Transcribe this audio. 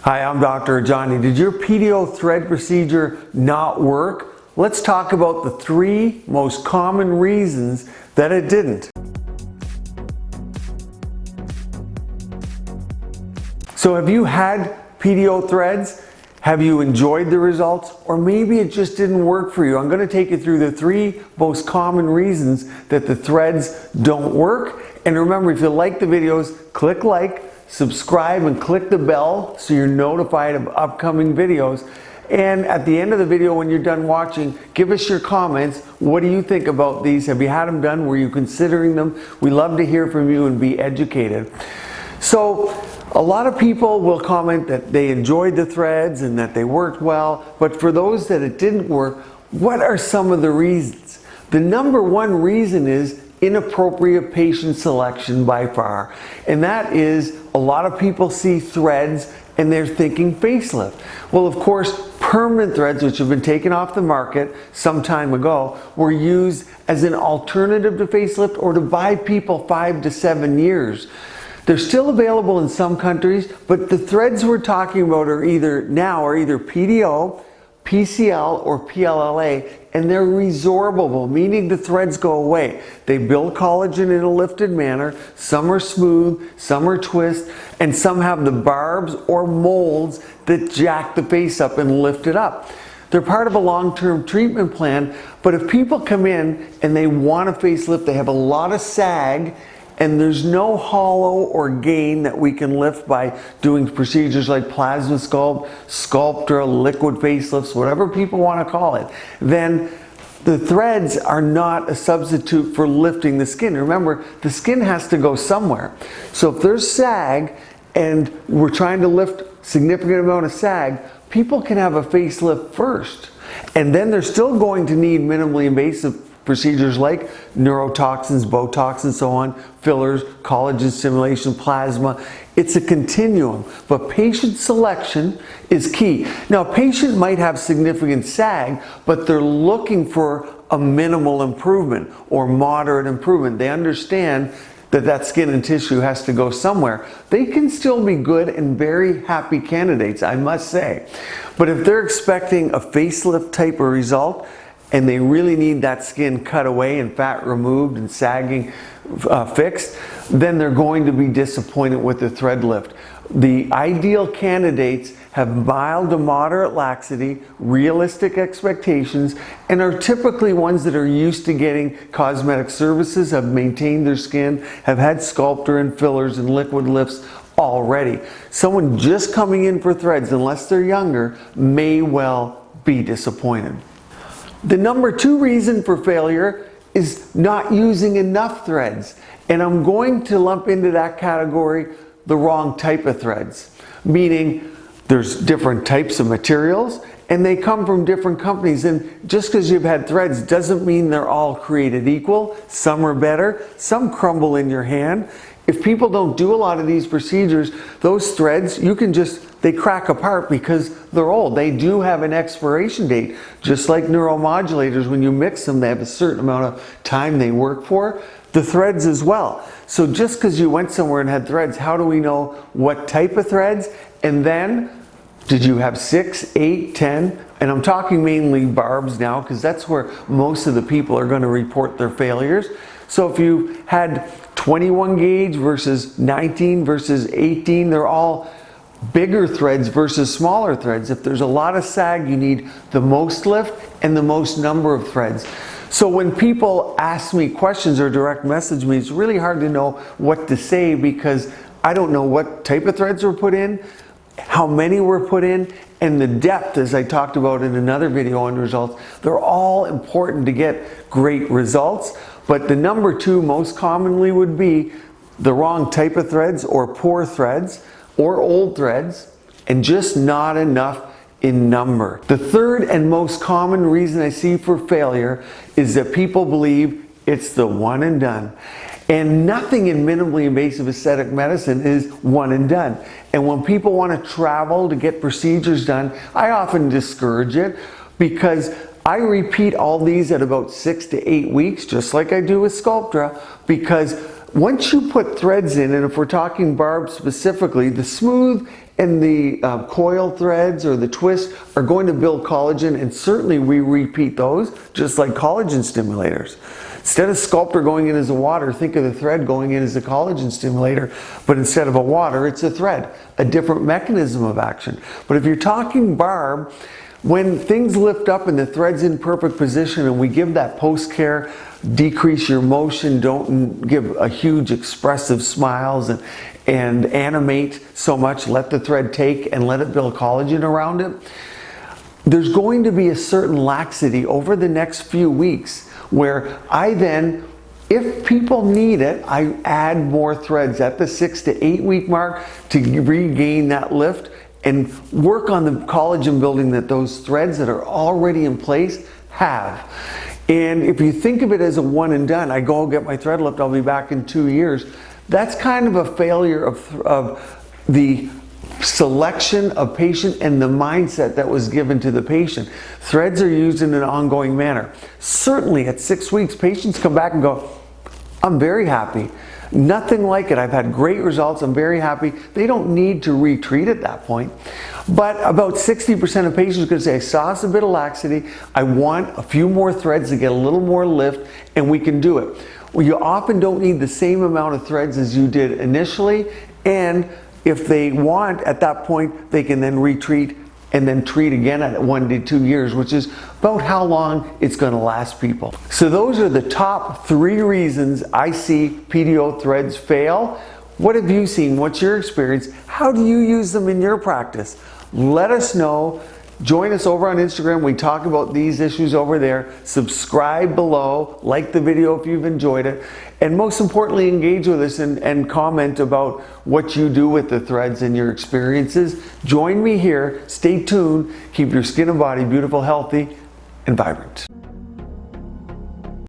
Hi, I'm Dr. Rajani. Did your PDO thread procedure not work? Let's talk about the 3 most common reasons that it didn't. So have you had PDO threads? Have you enjoyed the results? Or maybe it just didn't work for you. I'm going to take you through the 3 most common reasons that the threads don't work. And remember, if you like the videos, click like, subscribe, and click the bell so you're notified of upcoming videos. And at the end of the video, when you're done watching, give us your comments. What do you think about these? Have you had them done? Were you considering them? We love to hear from you and be educated. So a lot of people will comment that they enjoyed the threads and that they worked well, but for those that it didn't work, what are some of the reasons? The number 1 reason is inappropriate patient selection by far, and that is a lot of people see threads and they're thinking facelift. Well, of course, permanent threads, which have been taken off the market some time ago, were used as an alternative to facelift or to buy people 5 to 7 years. They're still available in some countries, but the threads we're talking about are either PDO, PCL, or PLLA, and they're resorbable, meaning the threads go away. They build collagen in a lifted manner. Some are smooth, some are twist, and some have the barbs or molds that jack the face up and lift it up. They're part of a long-term treatment plan, but if people come in and they want a facelift, they have a lot of sag, and there's no hollow or gain that we can lift by doing procedures like Plasmasculpt, Sculptra, liquid facelifts, whatever people want to call it, then the threads are not a substitute for lifting the skin. Remember, the skin has to go somewhere. So if there's sag and we're trying to lift significant amount of sag, people can have a facelift first. And then they're still going to need minimally invasive procedures like neurotoxins, botox, and so on, fillers, collagen stimulation, plasma. It's a continuum, but patient selection is key. Now, a patient might have significant sag, but they're looking for a minimal improvement or moderate improvement. They understand that skin and tissue has to go somewhere. They can still be good and very happy candidates, I must say. But if they're expecting a facelift type of result, and they really need that skin cut away and fat removed and sagging fixed, then they're going to be disappointed with the thread lift. The ideal candidates have mild to moderate laxity, realistic expectations, and are typically ones that are used to getting cosmetic services, have maintained their skin, have had Sculptra and fillers and liquid lifts already. Someone just coming in for threads, unless they're younger, may well be disappointed. The number 2 reason for failure is not using enough threads. And I'm going to lump into that category the wrong type of threads. Meaning there's different types of materials and they come from different companies. And just because you've had threads doesn't mean they're all created equal. Some are better, some crumble in your hand. If people don't do a lot of these procedures, those threads, they crack apart because they're old. They do have an expiration date. Just like neuromodulators, when you mix them, they have a certain amount of time they work for. The threads as well. So just because you went somewhere and had threads, how do we know what type of threads? And then, did you have 6, 8, 10? And I'm talking mainly barbs now because that's where most of the people are going to report their failures. So if you had 21 gauge versus 19 versus 18, they're all bigger threads versus smaller threads. If there's a lot of sag, you need the most lift and the most number of threads. So when people ask me questions or direct message me, it's really hard to know what to say because I don't know what type of threads were put in, how many were put in, and the depth, as I talked about in another video on results. They're all important to get great results, but the number 2 most commonly would be the wrong type of threads or poor threads or old threads and just not enough in number. The 3rd and most common reason I see for failure is that people believe it's the one and done. And nothing in minimally invasive aesthetic medicine is one and done. And when people want to travel to get procedures done, I often discourage it because I repeat all these at about 6 to 8 weeks, just like I do with Sculptra, because once you put threads in, and if we're talking barbs specifically, the smooth and the coil threads or the twist are going to build collagen, and certainly we repeat those just like collagen stimulators. Instead of Sculptra going in as a water, think of the thread going in as a collagen stimulator, but instead of a water, it's a thread, a different mechanism of action. But if you're talking barb, when things lift up and the thread's in perfect position and we give that post-care, decrease your motion, don't give a huge expressive smiles and animate so much, let the thread take and let it build collagen around it, there's going to be a certain laxity over the next few weeks where I then, if people need it, I add more threads at the 6 to 8 week mark to regain that lift and work on the collagen building that those threads that are already in place have. And if you think of it as a one and done, I go get my thread lift, I'll be back in 2 years, that's kind of a failure of the selection of patient and the mindset that was given to the patient. Threads are used in an ongoing manner. Certainly at 6 weeks, patients come back and go, I'm very happy. Nothing like it. I've had great results. I'm very happy. They don't need to retreat at that point. But about 60% of patients are going to say, I saw a bit of laxity. I want a few more threads to get a little more lift, and we can do it. Well, you often don't need the same amount of threads as you did initially, and if they want, at that point, they can then retreat and then treat again at 1 to 2 years, which is about how long it's going to last people. So those are the top 3 reasons I see PDO threads fail. What have you seen? What's your experience? How do you use them in your practice? Let us know. Join us over on Instagram. We talk about these issues over there. Subscribe below, like the video if you've enjoyed it, and most importantly, engage with us and comment about what you do with the threads and your experiences. Join me here. Stay tuned. Keep your skin and body beautiful, healthy, and vibrant.